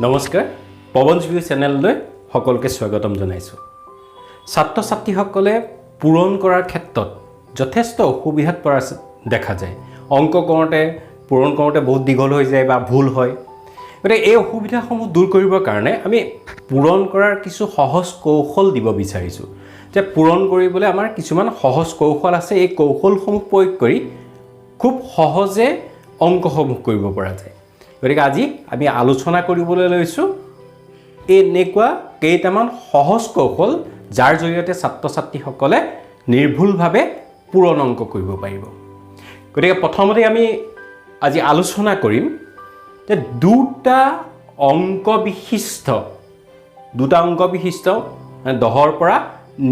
নমস্কাৰ পৱনজ ভিউ চেনেললৈ সকলোকে স্বাগতম জনাইছোঁ ছাত্ৰ ছাত্ৰীসকলে পূৰণ কৰাৰ ক্ষেত্ৰত যথেষ্ট অসুবিধাত পৰা দেখা যায় অংক কৰোঁতে পূৰণ কৰোঁতে বহুত দীঘল হৈ যায় বা ভুল হয় গতিকে এই অসুবিধাসমূহ দূৰ কৰিবৰ কাৰণে আমি পূৰণ কৰাৰ কিছু সহজ কৌশল দিব বিচাৰিছোঁ যে পূৰণ কৰিবলৈ আমাৰ কিছুমান সহজ কৌশল আছে এই কৌশলসমূহ প্ৰয়োগ কৰি খুব সহজে অংকসমূহ কৰিব পৰা যায় গতিকে আজি আমি আলোচনা কৰিবলৈ লৈছোঁ এনেকুৱা কেইটামান সহজ কৌশল যাৰ জৰিয়তে ছাত্ৰ ছাত্ৰীসকলে নিৰ্ভুলভাৱে পূৰণ অংক কৰিব পাৰিব গতিকে প্ৰথমতে আমি আজি আলোচনা কৰিম যে দুটা অংক বিশিষ্ট 10ৰ পৰা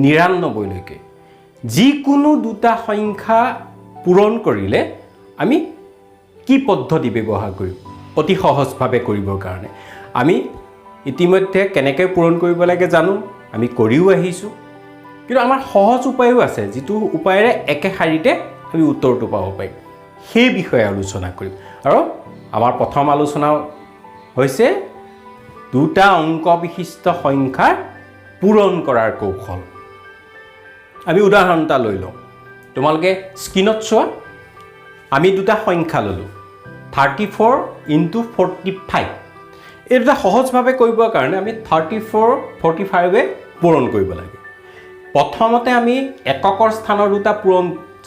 99 লৈকে যিকোনো দুটা সংখ্যা পূৰণ কৰিলে আমি কি পদ্ধতি ব্যৱহাৰ কৰিম অতি সহজভাৱে কৰিবৰ কাৰণে আমি ইতিমধ্যে কেনেকৈ পূৰণ কৰিব লাগে জানো আমি কৰিও আহিছোঁ কিন্তু আমাৰ সহজ উপায়ো আছে যিটো উপায়েৰে একে শাৰীতে আমি উত্তৰটো পাব পাৰিম সেই বিষয়ে আলোচনা কৰিম আৰু আমাৰ প্ৰথম আলোচনা হৈছে দুটা অংক বিশিষ্ট সংখ্যাৰ পূৰণ কৰাৰ কৌশল আমি উদাহৰণ এটা লৈ লওঁ তোমালোকে স্ক্ৰীনত চোৱা আমি দুটা সংখ্যা ল'লোঁ 34 into 45 এই দুটা সহজভাৱে কৰিবৰ কাৰণে আমি 34 45 পূৰণ কৰিব লাগে প্ৰথমতে আমি এককৰ স্থানৰ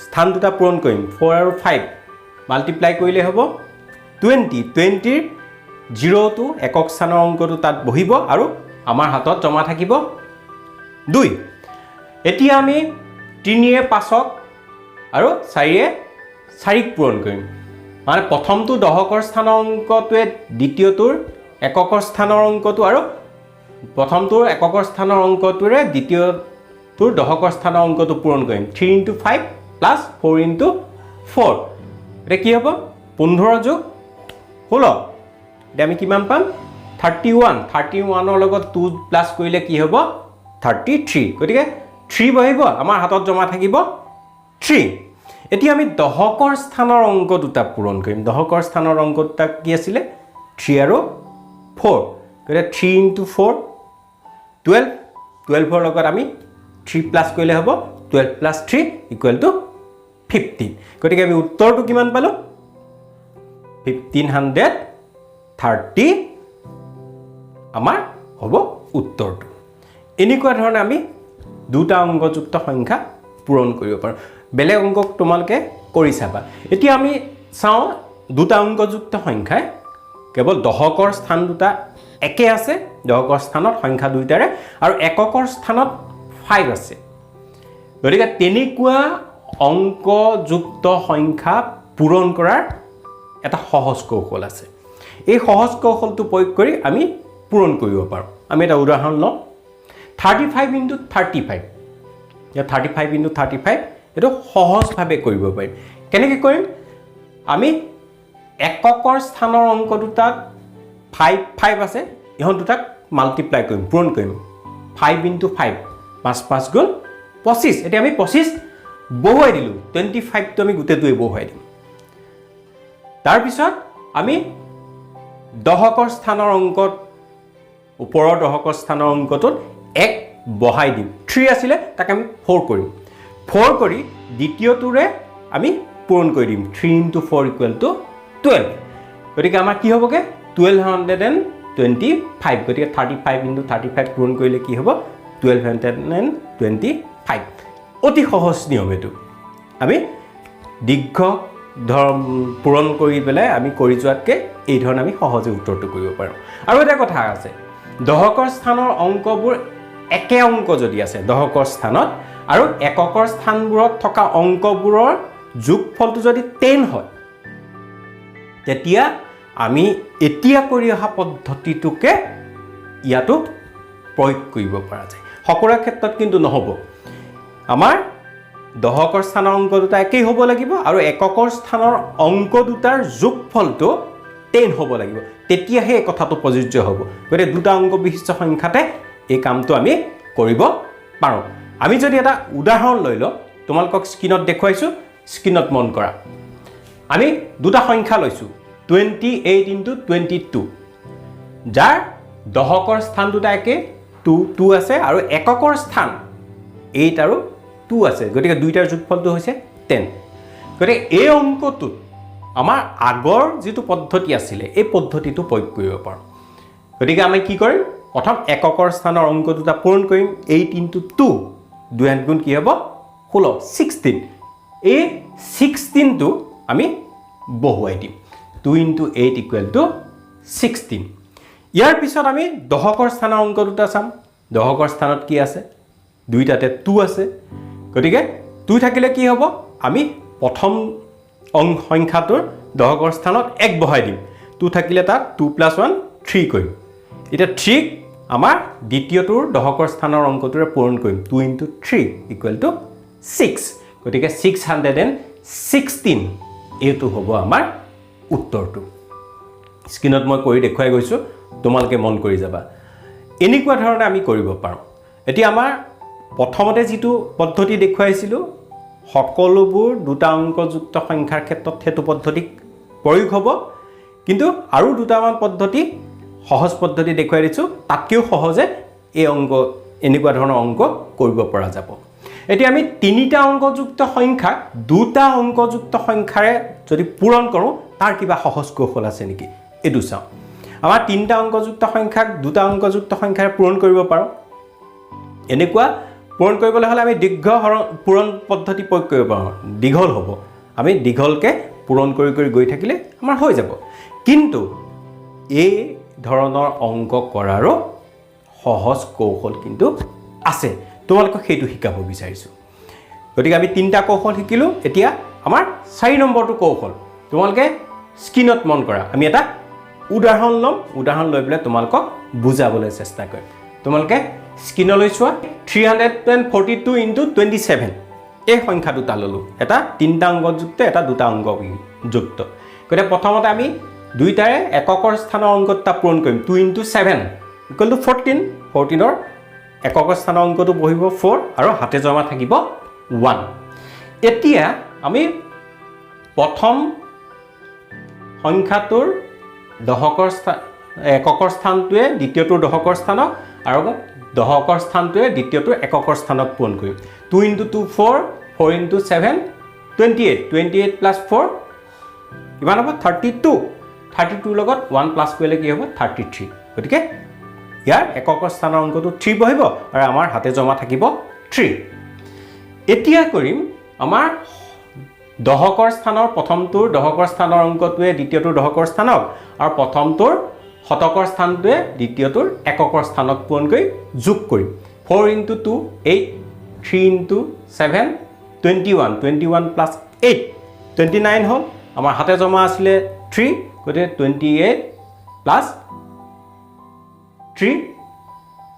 স্থান দুটা পূৰণ কৰিম 4 আৰু 5 মাল্টিপ্লাই কৰিলে হ'ব 20 20ৰ 0 টো একক স্থানৰ অংকটো তাত বহিব আৰু আমাৰ হাতত জমা থাকিব 2 এতিয়া আমি 3য়ে 5ক আৰু 4য়ে 4ক পূৰণ কৰিম মানে প্ৰথমটো দশকৰ স্থানৰ অংকটোৱে দ্বিতীয়টোৰ এককৰ স্থানৰ অংকটো আৰু প্ৰথমটোৰ এককৰ স্থানৰ অংকটোৰে দ্বিতীয়টোৰ দশকৰ স্থানৰ অংকটো পূৰণ কৰিম 3 into 5 plus 4 into 4 এটা কি হ'ব 15 যোগ 16 এতিয়া আমি কিমান পাম 31ৰ লগত 2 প্লাছ কৰিলে কি হ'ব 33 গতিকে 3 বহিব আমাৰ হাতত জমা থাকিব 3 এতিয়া আমি দশকৰ স্থানৰ অংক দুটা পূৰণ কৰিম দশকৰ স্থানৰ অংক দুটা কি আছিল 3 আৰু 4 গতিকে 3 into 4 12 12ৰ লগত আমি 3 প্লাছ কৰিলে হ'ব 12 plus 3 equal to 15 গতিকে আমি উত্তৰটো কিমান পালো 1530 আমাৰ হ'ব উত্তৰটো এনেকুৱা ধৰণে আমি দুটা অংকযুক্ত সংখ্যা পূৰণ কৰিব পাৰোঁ বেলেগ অংক তোমালোকে কৰি চাবা এতিয়া আমি চাওঁ দুটা অংকযুক্ত সংখ্যাই কেৱল দশকৰ স্থান দুটা একে আছে দশকৰ স্থানত সংখ্যা দুইটাৰে আৰু এককৰ স্থানত 5 আছে গতিকে তেনেকুৱা অংকযুক্ত সংখ্যা পূৰণ কৰাৰ এটা সহজ কৌশল আছে এই সহজ কৌশলটো প্ৰয়োগ কৰি আমি পূৰণ কৰিব পাৰোঁ আমি এটা উদাহৰণ লওঁ 35 into 35 या 35 into 35 এটো সহজভাৱে কৰিব পাৰিম কেনেকৈ কৰিম আমি এককৰ স্থানৰ অংক দুটাত 5 আছে ইহত দুটাক মাল্টিপ্লাই কৰিম পূৰণ কৰিম 5 into 5 5 5 গুণ 25 এতিয়া আমি 25 বহুৱাই দিলোঁ 25 টো আমি গোটেইটোৱে বহুৱাই দিম তাৰ পিছত আমি দশকৰ স্থানৰ অংকত ওপৰৰ দশকৰ স্থানৰ অংকটোত 1 বহাই দিম 3 আছিল তাক আমি 4 কৰিম 4 কৰি দ্বিতীয়টোৰে আমি পূৰণ কৰি দিম 3 into 4 equal to 12 গতিকে আমাৰ কি হ'বগে 1225 গতিকে 35 into 35 পূৰণ কৰিলে কি হ'ব 1225 অতি সহজ নিয়ম এটো আমি দীৰ্ঘ পূৰণ কৰি পেলাই আমি কৰি যোৱাতকৈ এই ধৰণে আমি সহজে উত্তৰটো কৰিব পাৰোঁ আৰু এটা কথা আছে দশকৰ স্থানৰ অংকবোৰ একে অংক যদি আছে দশকৰ স্থানত আৰু এককৰ স্থানবোৰত থকা অংকবোৰৰ যোগফলটো যদি 10 হয় তেতিয়া আমি এতিয়া কৰি অহা পদ্ধতিটোকে ইয়াতো প্ৰয়োগ কৰিব পৰা যায় সকলো ক্ষেত্ৰত কিন্তু নহ'ব আমাৰ দশকৰ স্থানৰ অংক দুটা একেই হ'ব লাগিব আৰু এককৰ স্থানৰ অংক দুটাৰ যোগফলটো 10 হ'ব লাগিব তেতিয়াহে এই কথাটো প্ৰযোজ্য হ'ব গতিকে দুটা অংক বিশিষ্ট সংখ্যাতে এই কামটো আমি কৰিব পাৰোঁ আমি যদি এটা উদাহৰণ লৈ লওঁ তোমালোকক স্ক্ৰীনত দেখুৱাইছোঁ স্ক্ৰীনত মন কৰা আমি দুটা সংখ্যা লৈছোঁ 28 into 22 যাৰ দশকৰ স্থান দুটা একে 2 আছে আৰু এককৰ স্থান 8 আৰু 2 আছে গতিকে দুইটাৰ যোগফলটো হৈছে 10 গতিকে এই অংকটোত আমাৰ আগৰ যেটো পদ্ধতি আছিল এই পদ্ধতিটো প্ৰয়োগ কৰিব পাৰোঁ গতিকে আমি কি কৰিম প্ৰথম এককৰ স্থানৰ অংক দুটা পূৰণ কৰিম 8 * 2 2 গুণ কি হ'ব 16 16 এই 16 টো আমি বহুৱাই দিম 2 * 8 = 16 ইয়াৰ পিছত আমি দশকৰ স্থানৰ অংক দুটা চাম দশকৰ স্থানত কি আছে দুইটাতে 2 আছে গতিকে 2 থাকিলে কি হ'ব আমি প্ৰথম সংখ্যাটোৰ দশকৰ স্থানত 1 বহাই দিম 2 থাকিলে তাত 2 + 1 3 কৰিম এটা 3 আমাৰ দ্বিতীয়টোৰ দশকৰ স্থানৰ অংকটোৰে পূৰণ কৰিম 2 * 3 = 6 গতিকে 616 এইটো হ'ব আমাৰ উত্তৰটো স্ক্ৰীনত মই কৰি দেখুৱাই গৈছো তোমালোকে মন কৰি যাবা এনেকুৱা ধৰণে আমি কৰিব পাৰোঁ এতিয়া আমাৰ প্ৰথমতে যেটো পদ্ধতি দেখুৱাইছিলো সকলোবোৰ দুটা অংকযুক্ত সংখ্যাৰ ক্ষেত্ৰত হেতু পদ্ধতি প্ৰয়োগ হ'ব কিন্তু আৰু দুটামান পদ্ধতি সহজ পদ্ধতি দেখুৱাই দিছো তাতকেও সহজে এই অংক এনেকুৱা ধৰণৰ অংক কৰিব পৰা যাব এতিয়া আমি তিনিটা অংকযুক্ত সংখ্যা দুটা অংকযুক্ত সংখ্যাৰে যদি পূৰণ কৰোঁ তাৰ কিবা সহজ কৌশল আছে নেকি এটো চাও আমাৰ তিনিটা অংকযুক্ত সংখ্যাক দুটা অংকযুক্ত সংখ্যাৰে পূৰণ কৰিব পাৰোঁ এনেকুৱা পূৰণ কৰিবলৈ হলে আমি দীৰ্ঘ পূৰণ পদ্ধতি প্ৰয়োগ কৰিব পাৰোঁ দীঘল হ'ব আমি দীঘলকে পূৰণ কৰি কৰি গৈ থাকিলে আমাৰ হৈ যাব কিন্তু এই ধৰণৰ অংক কৰাৰো সহজ কৌশল কিন্তু আছে তোমালোকক সেইটো শিকাব বিচাৰিছো গতিকে আমি তিনিটা কৌশল শিকিলো এতিয়া আমাৰ 4 নম্বৰটো কৌশল তোমালোকে স্ক্ৰীনত মন কৰা আমি এটা উদাহৰণ লম উদাহৰণ লৈ পেলাই তোমালোকক বুজাবলৈ চেষ্টা কৰিম তোমালোকে স্ক্ৰীনলৈ চোৱা 342 * 27 এই সংখ্যা দুটা ললো এটা তিনিটা অংকযুক্ত এটা দুটা অংকযুক্ত গতিকে প্ৰথমতে আমি দুইটাৰে এককৰ স্থানৰ অংকটা পূৰণ কৰিম 2 * 7 = 14 14ৰ এককৰ স্থানৰ অংকটো বহিব 4 আৰু হাতে জমা থাকিব 1 এতিয়া আমি প্ৰথম সংখ্যাটোৰ দশকৰ এককৰ স্থানটোৱে দ্বিতীয়টোৰ দশকৰ স্থানক আৰু দশকৰ স্থানটোৱে দ্বিতীয়টোৰ এককৰ স্থানক পূৰণ কৰিম 2 * 2 4 4 * 7 28 28 + 4 কিমান হ'ব 32 32 লগত 1 প্লাস কৰিলে কি হ'ব 33 গতিকে ইয়াৰ এককৰ স্থানৰ অংকটো 3 বহিব আৰু আমাৰ হাতে জমা থাকিব 3 এতিয়া কৰিম আমাৰ দশকৰ স্থানৰ প্ৰথমটোৰ দশকৰ স্থানৰ অংকটোৱে দ্বিতীয়টোৰ দশকৰ স্থানক আৰু প্ৰথমটোৰ শতকৰ স্থানটোৱে দ্বিতীয়টোৰ এককৰ স্থানক পূৰণ কৰি যোগ কৰিম 4 * 2 8 3 * 7 21 21 + 8 29 হ'ল আমাৰ হাতে জমা আছিল 3 গতিকে 28 + 3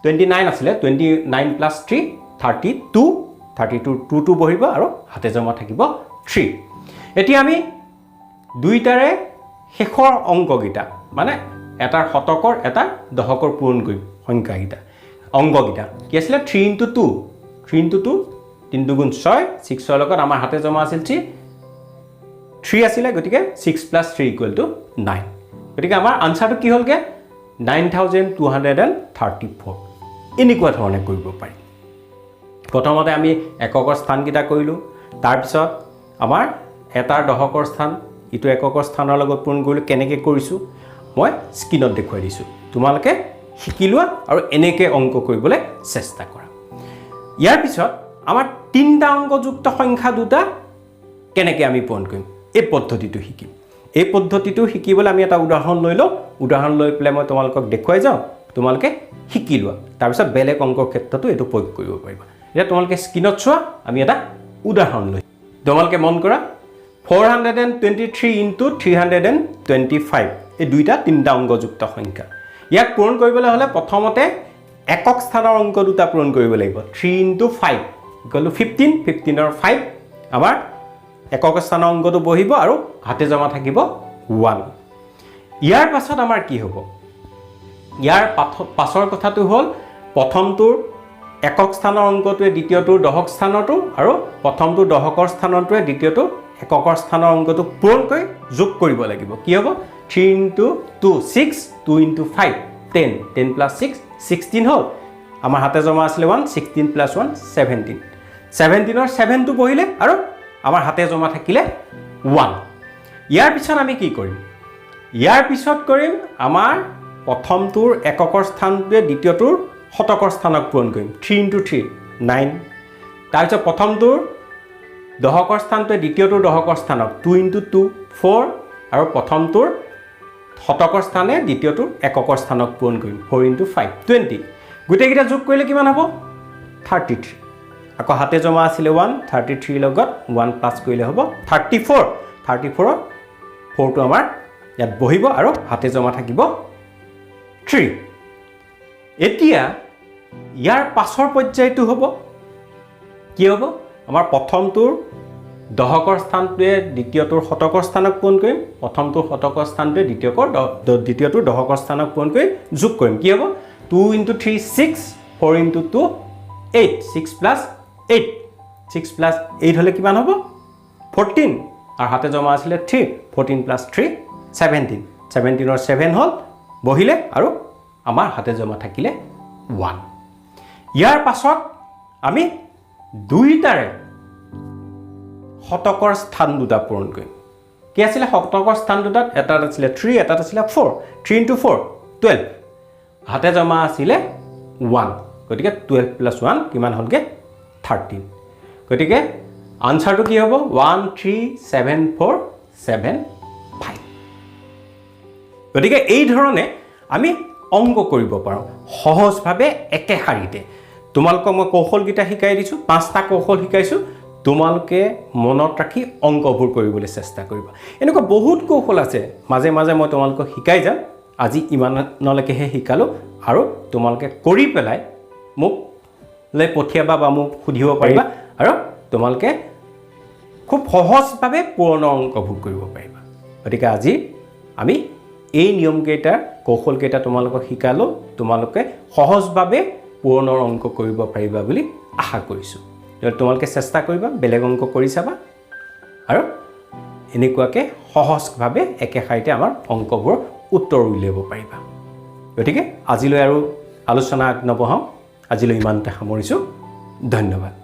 29 আছিল 29 + 3 32 32 2 বহিব আৰু হাতে জমা থাকিব 3 এতিয়া আমি দুইটাৰে শেষৰ অংকগিটা মানে এটাৰ শতকৰ এটা দশকৰ পূৰণ কৰিম সংখ্যাগিটা অংকগিটা কি আছিল 3 * 2 3 * 2 3 × 6 6 লগত আমাৰ হাতে জমা আছিল 3 আছিল গতিকে 6 + 3 = 9 গতিকে আমাৰ আনসাৰটো কি হ'লগে 9234 এনেকুৱা ধৰণে কৰিব পাৰি প্ৰথমতে আমি এককৰ স্থানগিটা কৰিলো তাৰ পিছত আমাৰ এটাৰ দশকৰ স্থান ইটো এককৰ স্থানৰ লগত পূৰণ কৰিলো কেনেকৈ কৰিছো মই স্ক্ৰীনত দেখুৱাই দিছো তোমালোকে শিকিলোৱা আৰু এনেকৈ অংক কৰিবলৈ চেষ্টা কৰা ইয়াৰ পিছত আমাৰ তিনিটা অংকযুক্ত সংখ্যা দুটা কেনেকৈ আমি পূৰণ কৰিম এই পদ্ধতিটো শিকিম এই পদ্ধতিটো শিকিবলৈ আমি এটা উদাহৰণ লৈ লওঁ উদাহৰণ লৈ পেলাই মই তোমালোকক দেখুৱাই যাওঁ তোমালোকে শিকি লোৱা তাৰ পিছত বেলেগ অংকৰ ক্ষেত্ৰতো এটো প্ৰয়োগ কৰিব পাৰিবা এতিয়া তোমালোকে স্ক্ৰীনত চোৱা আমি এটা উদাহৰণ লৈ তোমালোকে মন কৰা 423 * 325 এই দুইটা তিনিটা অংকযুক্ত সংখ্যা ইয়াক পূৰণ কৰিবলৈ হলে প্ৰথমতে একক স্থানৰ অংক দুটা পূৰণ কৰিব লাগিব 3 * 5 = 15 15ৰ 5 আমাৰ একক স্থানৰ অংকটো বহিব আৰু হাতে জমা থাকিব 1 ইয়াৰ পাছত আমাৰ কি হ'ব ইয়াৰ পাছৰ কথাটো হ'ল প্ৰথমটোৰ একক স্থানৰ অংকটোৱে দ্বিতীয়টোৰ দশক স্থানটো আৰু প্ৰথমটোৰ দশকৰ স্থানটোৱে দ্বিতীয়টোৰ এককৰ স্থানৰ অংকটো পূৰণ কৰি যোগ কৰিব লাগিব কি হ'ব 3 * 2 6 2 * 5 10 10 plus 6 16 হ'ল আমাৰ হাতে জমা আছিলে 1 16 plus 1 17 17 ৰ 7 টো বহিলে আৰু আমাৰ হাতে জমা থাকিলে 1 ইয়াৰ পিছত আমি কি কৰিম ইয়াৰ পিছত কৰিম আমাৰ প্ৰথমটোৰ এককৰ স্থানটোৱে দ্বিতীয়টোৰ শতকৰ স্থানক পূৰণ কৰিম 3 into 3 9 তাৰপিছত প্ৰথমটোৰ দহকৰ স্থানটোৱে দ্বিতীয়টোৰ দহকৰ স্থানক 2 into 2 4 আৰু প্ৰথমটোৰ শতকৰ স্থানে দ্বিতীয়টোৰ এককৰ স্থানক পূৰণ কৰিম 4 into 5 20 গোটেইকেইটা যোগ কৰিলে কিমান হ'ব 33 আকৌ হাতে জমা আছিলে 1 33 লগত 1 প্লাস কৰিলে হ'ব 34 34 4 টো আমাৰ ইয়াত বহিব আৰু হাতে জমা থাকিব 3 এতিয়া ইয়াৰ পাছৰ পৰ্যায়টো হ'ব কি হ'ব আমাৰ প্ৰথমটোৰ দহকৰ স্থানটোৱে দ্বিতীয়টোৰ শতকৰ স্থানক পূৰণ কৰিম প্ৰথমটোৰ শতকৰ স্থানটোৱে দ্বিতীয়টোৰ দহকৰ স্থানক পূৰণ কৰি যোগ কৰিম কি হ'ব 2 into 3 6 4 into 2 8 6 plus 8 6 plus 8 হলে কিমান হ'ব 14 আৰু হাতে জমা আছিলে 3 14 plus 3 17 17 ৰ 7 হল বহিলে আৰু আমাৰ হাতে জমা থাকিলে 1 ইয়াৰ পাছত আমি দুইটাৰে শতকৰ স্থান দুটা পূৰণ কৰিম কি আছিল শতকৰ স্থান দুটাত এটা আছিল 3 এটা আছিল 4 3 into 4 12 হাতে জমা আছিল 1 গতিকে 12 plus 1 কিমান হলগে 13 গতিকে আনসাৰটো কি হ'ব 13747 গতিকে এই ধৰণে আমি অংক কৰিব পাৰো সহজভাৱে একে শাৰীতে তোমালোকক মই কৌশলগিটা শিকাই দিছো পাঁচটা কৌশল শিকাইছো তোমালোকে মনত ৰাখি অংকবোৰ কৰিবলৈ চেষ্টা কৰিবা এনেকুৱা বহুত কৌশল আছে মাজে মাজে মই তোমালোকক শিকাই যাম আজি ইমানলৈকেহে শিকালো আৰু তোমালোকে কৰি পেলাই মোক লৈ পঠিয়াবা বা মোক সুধিব পাৰিবা আৰু তোমালোকে খুব সহজভাৱে পূৰ্ণ অংকবোৰ কৰিব পাৰিবা গতিকে আজি আমি এই নিয়মকেইটা কৌশলকেইটা তোমালোকক শিকালো তোমালোকে সহজভাৱে পূৰ্ণ অংক কৰিব পাৰিবা বুলি আশা কৰিছো যদি তোমালোকে চেষ্টা কৰিবা বেলেগ অংক কৰি চাবা আৰু এনেকুৱাকে সহজভাৱে একে শাৰীতে আমাৰ অংকবোৰ উত্তৰ উলিয়াব পাৰিবা গতিকে আজিলৈ আৰু আলোচনা আগনবঢ়াও আজিলৈ ইমানতে সামৰিছো ধন্যবাদ